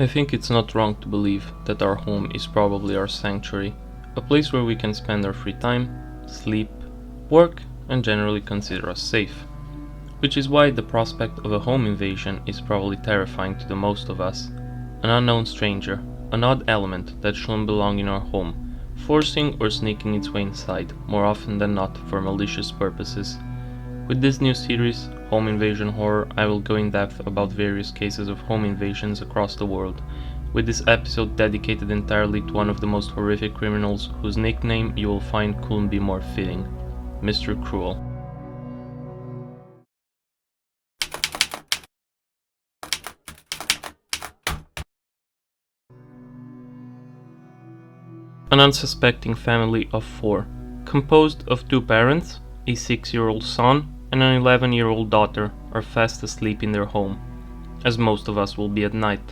I think it's not wrong to believe that our home is probably our sanctuary, a place where we can spend our free time, sleep, work, and generally consider us safe. Which is why the prospect of a home invasion is probably terrifying to the most of us. An unknown stranger, an odd element that shouldn't belong in our home, forcing or sneaking its way inside, more often than not for malicious purposes. With this new series, Home Invasion Horror, I will go in depth about various cases of home invasions across the world, with this episode dedicated entirely to one of the most horrific criminals whose nickname you will find couldn't be more fitting, Mr. Cruel. An unsuspecting family of 4, composed of 2 parents, a 6-year-old son, and an 11-year-old daughter, are fast asleep in their home, as most of us will be at night.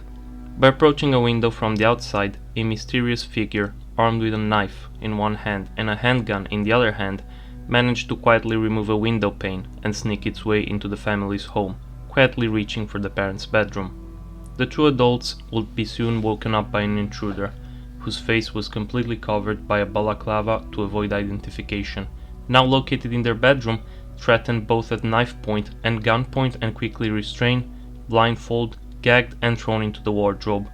By approaching a window from the outside, a mysterious figure, armed with a knife in one hand and a handgun in the other hand, managed to quietly remove a window pane and sneak its way into the family's home, quietly reaching for the parents' bedroom. The 2 adults would be soon woken up by an intruder, whose face was completely covered by a balaclava to avoid identification, now located in their bedroom, threatened both at knife point and gunpoint and quickly restrained, blindfolded, gagged and thrown into the wardrobe.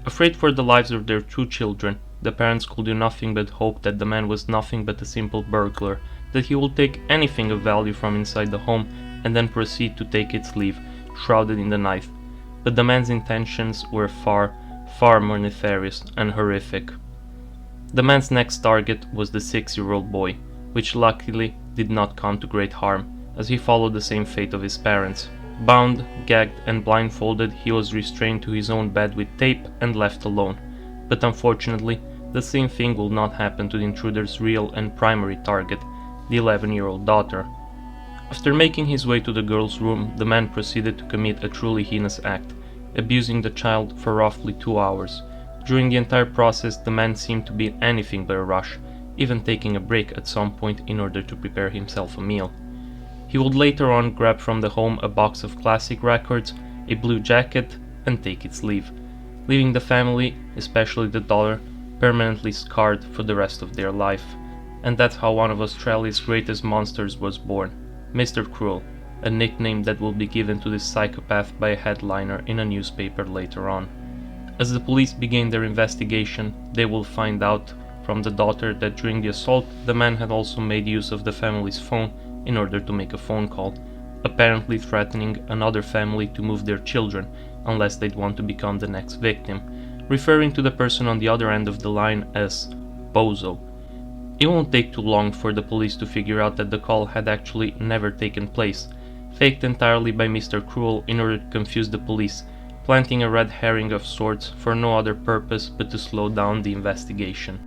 Afraid for the lives of their 2 children, the parents could do nothing but hope that the man was nothing but a simple burglar, that he would take anything of value from inside the home and then proceed to take its leave, shrouded in the knife. But the man's intentions were far more nefarious and horrific. The man's next target was the 6-year-old boy, which luckily did not come to great harm, as he followed the same fate of his parents. Bound, gagged and blindfolded, he was restrained to his own bed with tape and left alone. But unfortunately, the same thing will not happen to the intruder's real and primary target, the 11-year-old daughter. After making his way to the girl's room, the man proceeded to commit a truly heinous act, abusing the child for roughly 2 hours. During the entire process, the man seemed to be in anything but a rush, even taking a break at some point in order to prepare himself a meal. He would later on grab from the home a box of classic records, a blue jacket, and take its leave, leaving the family, especially the daughter, permanently scarred for the rest of their life. And that's how one of Australia's greatest monsters was born, Mr. Cruel, a nickname that will be given to this psychopath by a headliner in a newspaper later on. As the police begin their investigation, they will find out from the daughter that during the assault, the man had also made use of the family's phone in order to make a phone call, apparently threatening another family to move their children unless they'd want to become the next victim, referring to the person on the other end of the line as Bozo. It won't take too long for the police to figure out that the call had actually never taken place, faked entirely by Mr. Cruel in order to confuse the police, planting a red herring of sorts for no other purpose but to slow down the investigation.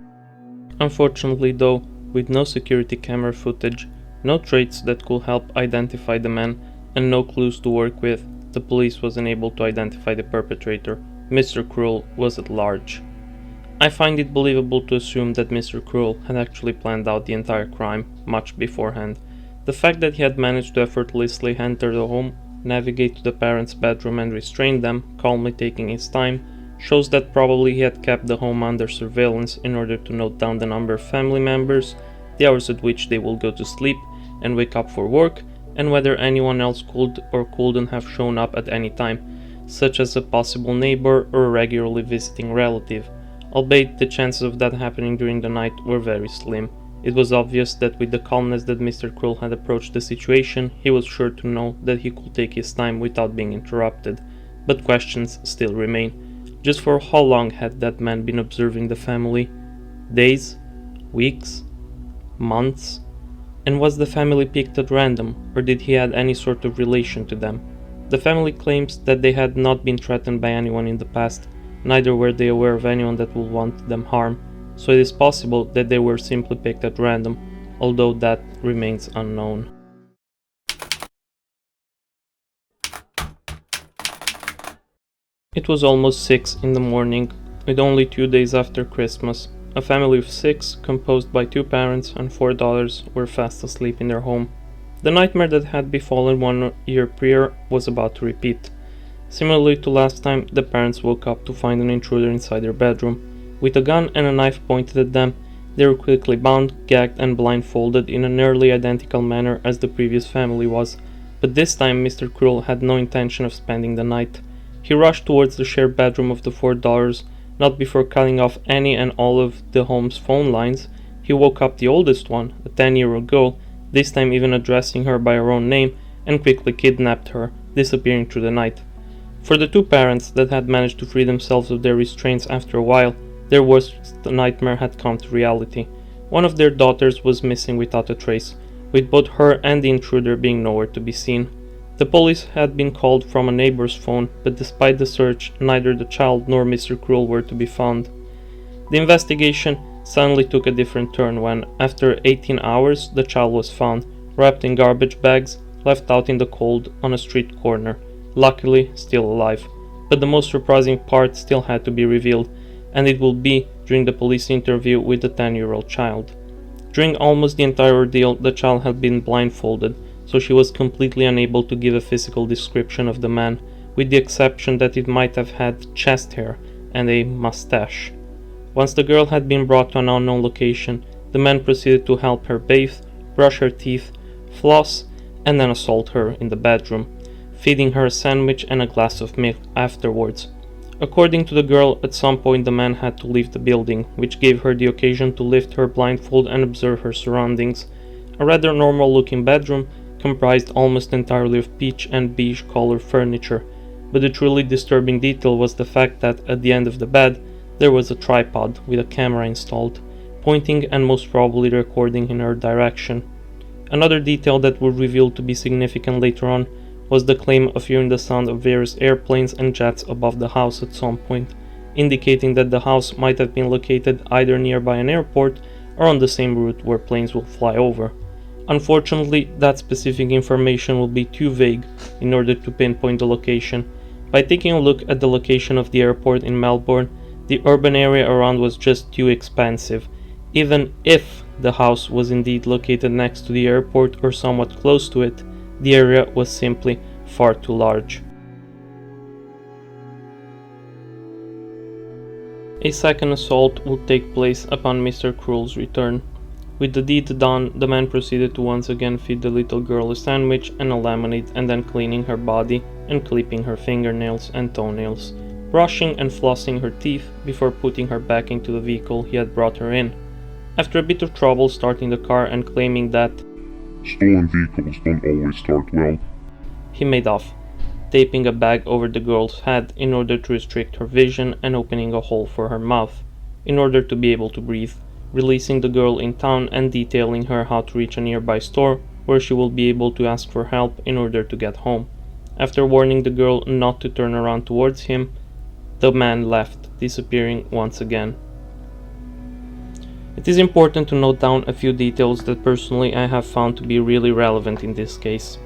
Unfortunately though, with no security camera footage, no traits that could help identify the man, and no clues to work with, the police was unable to identify the perpetrator. Mr. Cruel was at large. I find it believable to assume that Mr. Cruel had actually planned out the entire crime much beforehand. The fact that he had managed to effortlessly enter the home, navigate to the parents' bedroom and restrain them, calmly taking his time, shows that probably he had kept the home under surveillance in order to note down the number of family members, the hours at which they will go to sleep and wake up for work, and whether anyone else could or couldn't have shown up at any time, such as a possible neighbor or a regularly visiting relative, albeit the chances of that happening during the night were very slim. It was obvious that with the calmness that Mr. Cruel had approached the situation, he was sure to know that he could take his time without being interrupted. But questions still remain. Just for how long had that man been observing the family? Days? Weeks? Months? And was the family picked at random, or did he have any sort of relation to them? The family claims that they had not been threatened by anyone in the past, neither were they aware of anyone that would want them harm. So it is possible that they were simply picked at random, although that remains unknown. It was almost 6 in the morning, with only 2 days after Christmas. A family of 6, composed by 2 parents and 4 daughters, were fast asleep in their home. The nightmare that had befallen 1 year prior was about to repeat. Similarly to last time, the parents woke up to find an intruder inside their bedroom. With a gun and a knife pointed at them, they were quickly bound, gagged, and blindfolded in a nearly identical manner as the previous family was. But this time Mr. Cruel had no intention of spending the night. He rushed towards the shared bedroom of the four daughters. Not before cutting off any and all of the home's phone lines, he woke up the oldest one, a 10-year-old girl, this time even addressing her by her own name, and quickly kidnapped her, disappearing through the night. For the two parents that had managed to free themselves of their restraints after a while, their worst nightmare had come to reality. One of their daughters was missing without a trace, with both her and the intruder being nowhere to be seen. The police had been called from a neighbor's phone, but despite the search, neither the child nor Mr. Cruel were to be found. The investigation suddenly took a different turn when, after 18 hours, the child was found, wrapped in garbage bags, left out in the cold on a street corner, luckily still alive. But the most surprising part still had to be revealed, and it will be during the police interview with the 10-year-old child. During almost the entire ordeal, the child had been blindfolded, so she was completely unable to give a physical description of the man, with the exception that it might have had chest hair and a mustache. Once the girl had been brought to an unknown location, the man proceeded to help her bathe, brush her teeth, floss, and then assault her in the bedroom, feeding her a sandwich and a glass of milk afterwards. According to the girl, at some point the man had to leave the building, which gave her the occasion to lift her blindfold and observe her surroundings. A rather normal-looking bedroom comprised almost entirely of peach and beige colored furniture, but the truly disturbing detail was the fact that at the end of the bed there was a tripod with a camera installed, pointing and most probably recording in her direction. Another detail that would reveal to be significant later on was the claim of hearing the sound of various airplanes and jets above the house at some point, indicating that the house might have been located either nearby an airport or on the same route where planes will fly over. Unfortunately, that specific information will be too vague in order to pinpoint the location. By taking a look at the location of the airport in Melbourne, the urban area around was just too expansive. Even if the house was indeed located next to the airport or somewhat close to it, the area was simply far too large. A second assault would take place upon Mr. Cruel's return. With the deed done, the man proceeded to once again feed the little girl a sandwich and a lemonade, and then cleaning her body and clipping her fingernails and toenails, brushing and flossing her teeth before putting her back into the vehicle he had brought her in. After a bit of trouble starting the car and claiming that stolen vehicles don't always start well, he made off, taping a bag over the girl's head in order to restrict her vision and opening a hole for her mouth in order to be able to breathe, releasing the girl in town and detailing her how to reach a nearby store where she will be able to ask for help in order to get home. After warning the girl not to turn around towards him, the man left, disappearing once again. It is important to note down a few details that personally I have found to be really relevant in this case.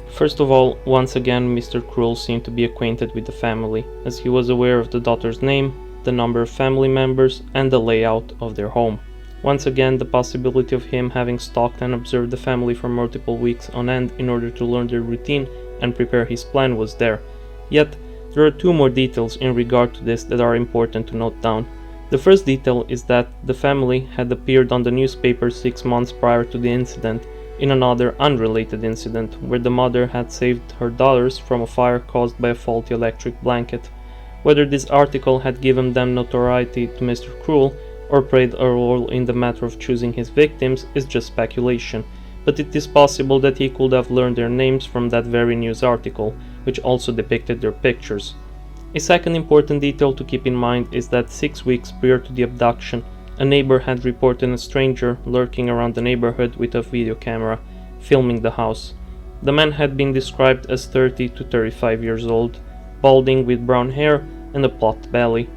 First of all, once again Mr. Cruel seemed to be acquainted with the family, as he was aware of the daughter's name, the number of family members, and the layout of their home. Once again, the possibility of him having stalked and observed the family for multiple weeks on end in order to learn their routine and prepare his plan was there. Yet, there are two more details in regard to this that are important to note down. The first detail is that the family had appeared on the newspaper 6 months prior to the incident in another unrelated incident where the mother had saved her daughters from a fire caused by a faulty electric blanket. Whether this article had given them notoriety to Mr. Cruel or played a role in the matter of choosing his victims is just speculation, but it is possible that he could have learned their names from that very news article, which also depicted their pictures. A second important detail to keep in mind is that 6 weeks prior to the abduction, a neighbor had reported a stranger lurking around the neighborhood with a video camera, filming the house. The man had been described as 30 to 35 years old, balding with brown hair and a pot belly.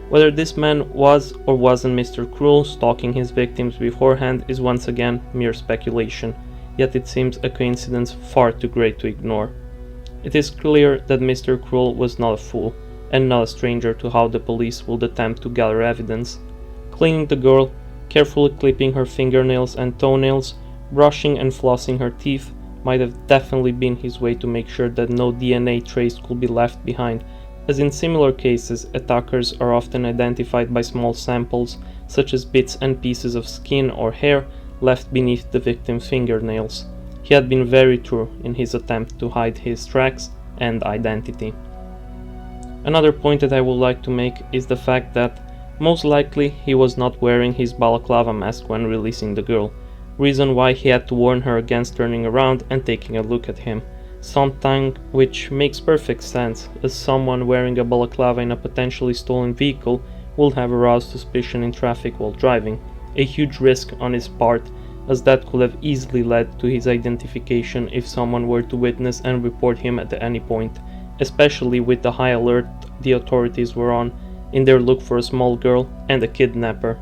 Whether this man was or wasn't Mr. Cruel stalking his victims beforehand is once again mere speculation, yet it seems a coincidence far too great to ignore. It is clear that Mr. Cruel was not a fool, and not a stranger to how the police would attempt to gather evidence. Cleaning the girl, carefully clipping her fingernails and toenails, brushing and flossing her teeth, might have definitely been his way to make sure that no DNA trace could be left behind, as in similar cases, attackers are often identified by small samples, such as bits and pieces of skin or hair left beneath the victim's fingernails. He had been very true in his attempt to hide his tracks and identity. Another point that I would like to make is the fact that most likely he was not wearing his balaclava mask when releasing the girl, reason why he had to warn her against turning around and taking a look at him, something which makes perfect sense, as someone wearing a balaclava in a potentially stolen vehicle will have aroused suspicion in traffic while driving, a huge risk on his part, as that could have easily led to his identification if someone were to witness and report him at any point, especially with the high alert the authorities were on in their look for a small girl and a kidnapper.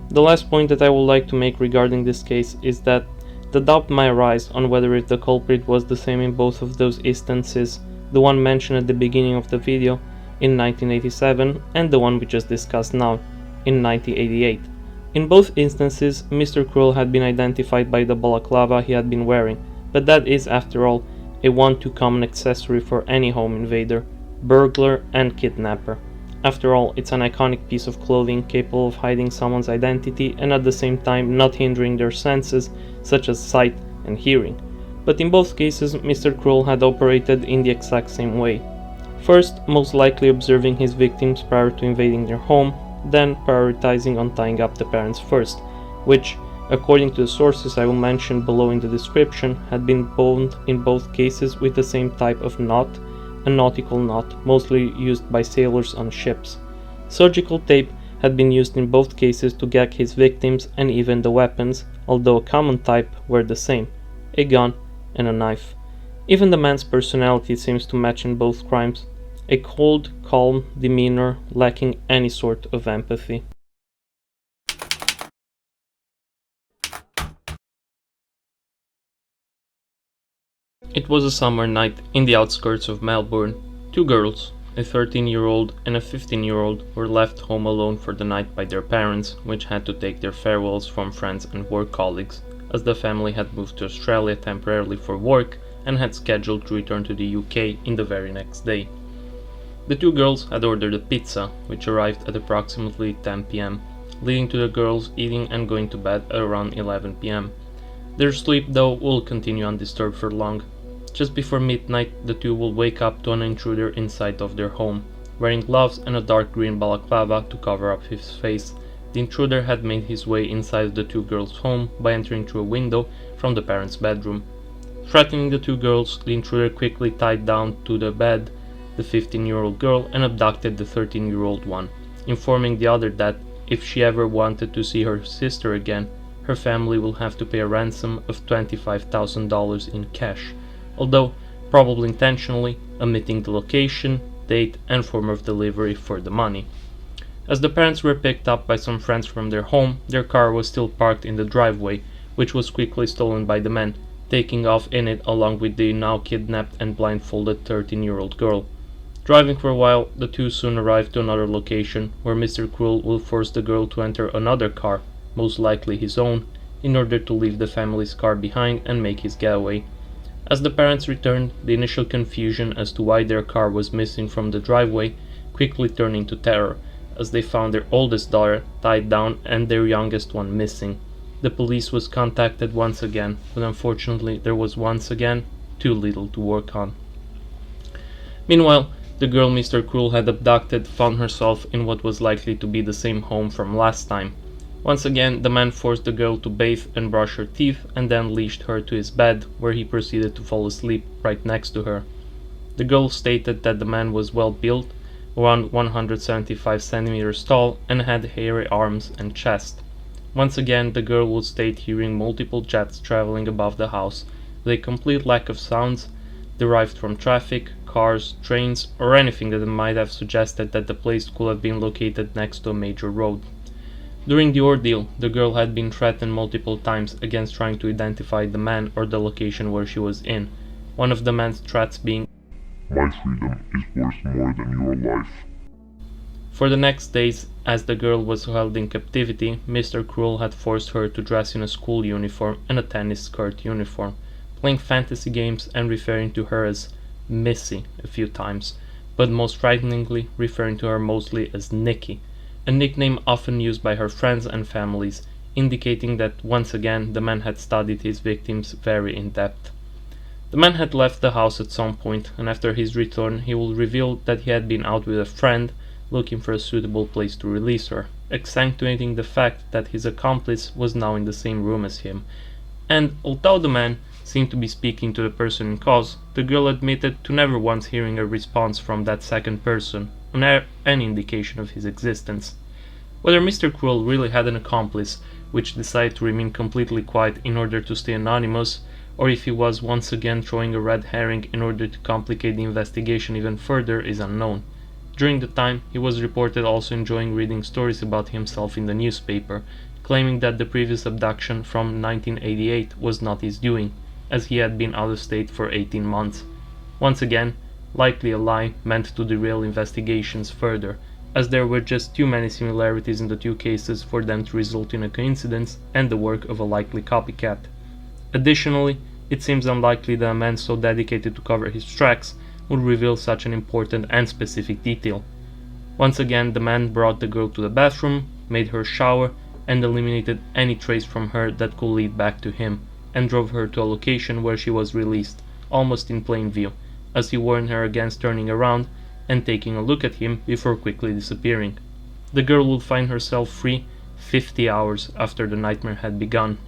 The last point that I would like to make regarding this case is that the doubt might arise on whether if the culprit was the same in both of those instances, the one mentioned at the beginning of the video in 1987 and the one we just discussed now in 1988. In both instances, Mr. Cruel had been identified by the balaclava he had been wearing, but that is, after all, a one-too common accessory for any home invader, burglar and kidnapper. After all, it's an iconic piece of clothing capable of hiding someone's identity and at the same time not hindering their senses, such as sight and hearing. But in both cases, Mr. Cruel had operated in the exact same way. First, most likely observing his victims prior to invading their home, then prioritizing on tying up the parents first, which, according to the sources I will mention below in the description, had been bound in both cases with the same type of knot, a nautical knot, mostly used by sailors on ships. Surgical tape had been used in both cases to gag his victims, and even the weapons, although a common type, were the same: a gun and a knife. Even the man's personality seems to match in both crimes, a cold, calm demeanor lacking any sort of empathy. It was a summer night in the outskirts of Melbourne. Two girls, a 13-year-old and a 15-year-old, were left home alone for the night by their parents, which had to take their farewells from friends and work colleagues, as the family had moved to Australia temporarily for work and had scheduled to return to the UK in the very next day. The two girls had ordered a pizza, which arrived at approximately 10 p.m, leading to the girls eating and going to bed at around 11 p.m. Their sleep, though, will continue undisturbed for long. Just before midnight, the two will wake up to an intruder inside of their home. Wearing gloves and a dark green balaclava to cover up his face, the intruder had made his way inside the two girls' home by entering through a window from the parents' bedroom. Threatening the two girls, the intruder quickly tied down to the bed the 15-year-old girl and abducted the 13-year-old one, informing the other that if she ever wanted to see her sister again, her family will have to pay a ransom of $25,000 in cash, although probably intentionally omitting the location, date and form of delivery for the money. As the parents were picked up by some friends from their home, their car was still parked in the driveway, which was quickly stolen by the men, taking off in it along with the now kidnapped and blindfolded 13-year-old girl. Driving for a while, the two soon arrived to another location where Mr. Cruel will force the girl to enter another car, most likely his own, in order to leave the family's car behind and make his getaway. As the parents returned, the initial confusion as to why their car was missing from the driveway quickly turned into terror, as they found their oldest daughter tied down and their youngest one missing. The police was contacted once again, but unfortunately there was once again too little to work on. Meanwhile, the girl Mr. Cruel had abducted found herself in what was likely to be the same home from last time. Once again, the man forced the girl to bathe and brush her teeth and then leashed her to his bed, where he proceeded to fall asleep right next to her. The girl stated that the man was well built, around 175 centimeters tall, and had hairy arms and chest. Once again, the girl would state hearing multiple jets traveling above the house, with a complete lack of sounds derived from traffic, cars, trains, or anything that might have suggested that the place could have been located next to a major road. During the ordeal, the girl had been threatened multiple times against trying to identify the man or the location where she was in, one of the man's threats being, "My freedom is worth more than your life." For the next days, as the girl was held in captivity, Mr. Cruel had forced her to dress in a school uniform and a tennis skirt uniform, playing fantasy games and referring to her as Missy a few times, but most frighteningly referring to her mostly as Nikki, a nickname often used by her friends and families, indicating that once again the man had studied his victims very in depth. The man had left the house at some point, and after his return he would reveal that he had been out with a friend looking for a suitable place to release her, accentuating the fact that his accomplice was now in the same room as him. And although the man seemed to be speaking to the person in cause, the girl admitted to never once hearing a response from that second person, or any indication of his existence. Whether Mr. Cruel really had an accomplice which decided to remain completely quiet in order to stay anonymous, or if he was once again throwing a red herring in order to complicate the investigation even further is unknown. During the time, he was reported also enjoying reading stories about himself in the newspaper, claiming that the previous abduction from 1988 was not his doing, as he had been out of state for 18 months. Once again, likely a lie meant to derail investigations further, as there were just too many similarities in the two cases for them to result in a coincidence and the work of a likely copycat. Additionally, it seems unlikely that a man so dedicated to cover his tracks would reveal such an important and specific detail. Once again, the man brought the girl to the bathroom, made her shower, and eliminated any trace from her that could lead back to him, and drove her to a location where she was released, almost in plain view, as he warned her against turning around and taking a look at him before quickly disappearing. The girl would find herself free 50 hours after the nightmare had begun.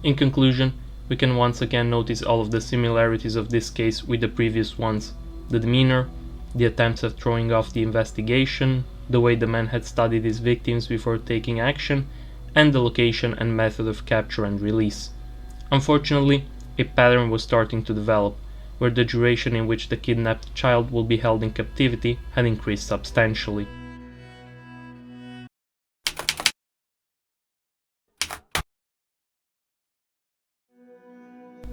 In conclusion, we can once again notice all of the similarities of this case with the previous ones: the demeanor, the attempts at throwing off the investigation, the way the man had studied his victims before taking action, and the location and method of capture and release. Unfortunately, a pattern was starting to develop, where the duration in which the kidnapped child will be held in captivity had increased substantially.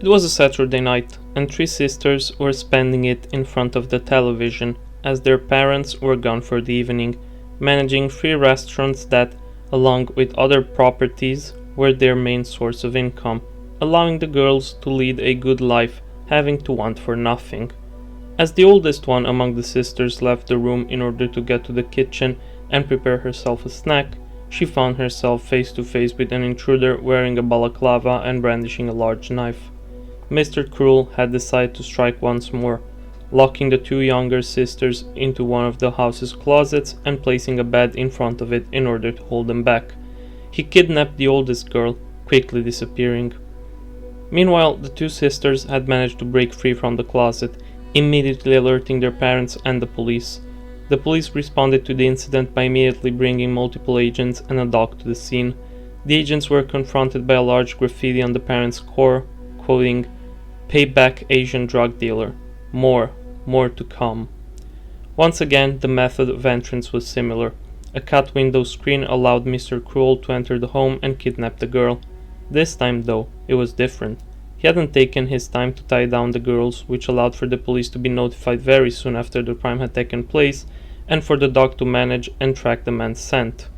It was a Saturday night, and three sisters were spending it in front of the television, as their parents were gone for the evening, managing three restaurants that, along with other properties, were their main source of income, allowing the girls to lead a good life, having to want for nothing. As the oldest one among the sisters left the room in order to get to the kitchen and prepare herself a snack, she found herself face to face with an intruder wearing a balaclava and brandishing a large knife. Mr. Cruel had decided to strike once more, locking the two younger sisters into one of the house's closets and placing a bed in front of it in order to hold them back. He kidnapped the oldest girl, quickly disappearing. Meanwhile, the two sisters had managed to break free from the closet, immediately alerting their parents and the police. The police responded to the incident by immediately bringing multiple agents and a dog to the scene. The agents were confronted by a large graffiti on the parents' car, quoting, "Pay back Asian drug dealer. More to come." Once again, the method of entrance was similar. A cut window screen allowed Mr. Cruel to enter the home and kidnap the girl. This time, though, it was different. He hadn't taken his time to tie down the girls, which allowed for the police to be notified very soon after the crime had taken place, and for the dog to manage and track the man's scent,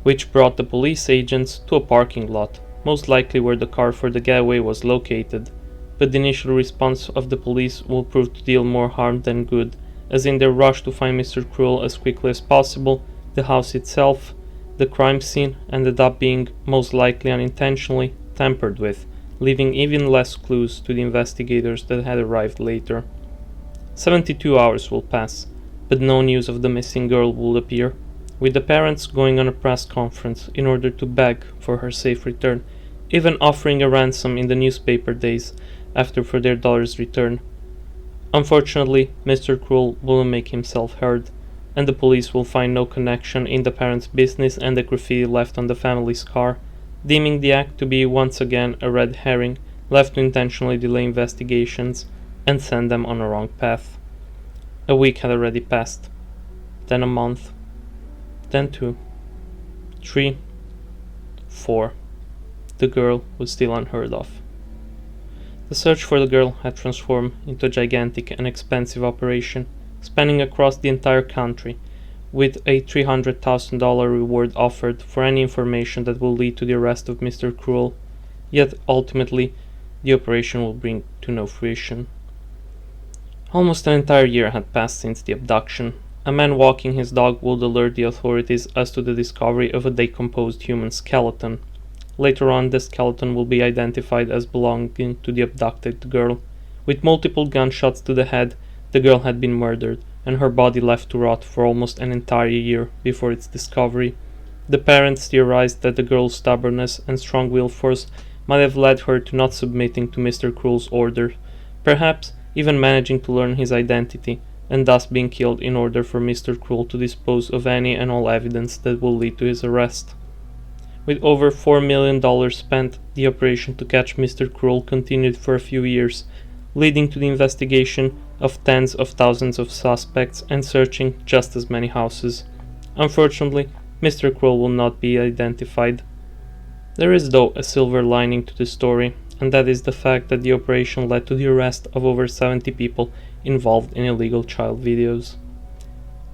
which brought the police agents to a parking lot, most likely where the car for the getaway was located. But the initial response of the police will prove to deal more harm than good, as in their rush to find Mr. Cruel as quickly as possible, the house itself, the crime scene, ended up being, most likely unintentionally, tampered with, leaving even less clues to the investigators that had arrived later. 72 hours will pass, but no news of the missing girl will appear, with the parents going on a press conference in order to beg for her safe return, even offering a ransom in the newspaper days after for their daughter's return. Unfortunately, Mr. Cruel wouldn't make himself heard, and the police will find no connection in the parents' business and the graffiti left on the family's car, deeming the act to be once again a red herring left to intentionally delay investigations and send them on a wrong path. A week had already passed, then a month, then 2, 3, 4. The girl was still unheard of. The search for the girl had transformed into a gigantic and expensive operation, spanning across the entire country, with a $300,000 reward offered for any information that will lead to the arrest of Mr. Cruel. yet ultimately the operation will bring to no fruition. Almost an entire year had passed since the abduction. A man walking his dog would alert the authorities as to the discovery of a decomposed human skeleton. Later on, the skeleton will be identified as belonging to the abducted girl. With multiple gunshots to the head, the girl had been murdered, and her body left to rot for almost an entire year before its discovery. The parents theorized that the girl's stubbornness and strong will force might have led her to not submitting to Mr. Cruel's orders, perhaps even managing to learn his identity, and thus being killed in order for Mr. Cruel to dispose of any and all evidence that will lead to his arrest. With over $4 million spent, the operation to catch Mr. Cruel continued for a few years, leading to the investigation of tens of thousands of suspects and searching just as many houses. Unfortunately, Mr. Cruel will not be identified. There is, though, a silver lining to the story, and that is the fact that the operation led to the arrest of over 70 people involved in illegal child videos.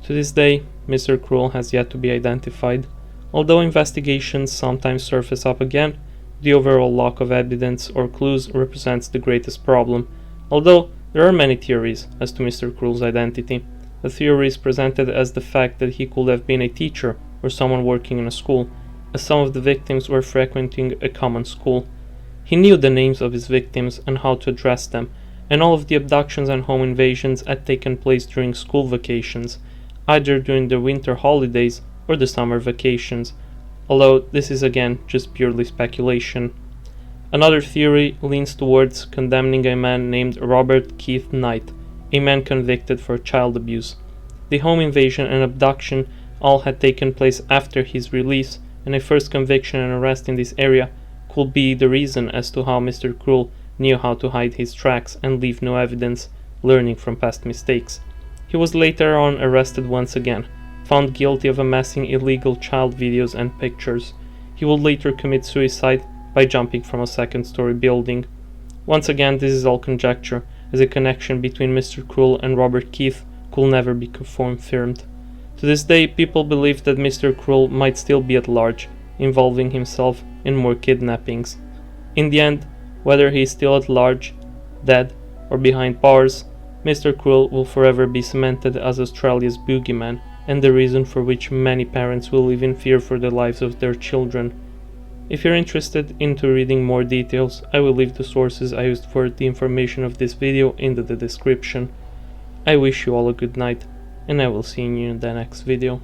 To this day, Mr. Cruel has yet to be identified. Although investigations sometimes surface up again, the overall lack of evidence or clues represents the greatest problem. Although there are many theories as to Mr. Cruel's identity, the theory is presented as the fact that he could have been a teacher or someone working in a school, as some of the victims were frequenting a common school. He knew the names of his victims and how to address them, and all of the abductions and home invasions had taken place during school vacations, either during the winter holidays or the summer vacations, although this is again just purely speculation. Another theory leans towards condemning a man named Robert Keith Knight, a man convicted for child abuse. The home invasion and abduction all had taken place after his release, and a first conviction and arrest in this area could be the reason as to how Mr. Cruel knew how to hide his tracks and leave no evidence, learning from past mistakes. He was later on arrested once again, found guilty of amassing illegal child videos and pictures. He would later commit suicide by jumping from a second-story building. Once again, this is all conjecture, as a connection between Mr. Cruel and Robert Keith could never be confirmed. To this day, people believe that Mr. Cruel might still be at large, involving himself in more kidnappings. In the end, whether he is still at large, dead, or behind bars, Mr. Cruel will forever be cemented as Australia's boogeyman, and the reason for which many parents will live in fear for the lives of their children. If you're interested into reading more details, I will leave the sources I used for the information of this video in the description. I wish you all a good night, and I will see you in the next video.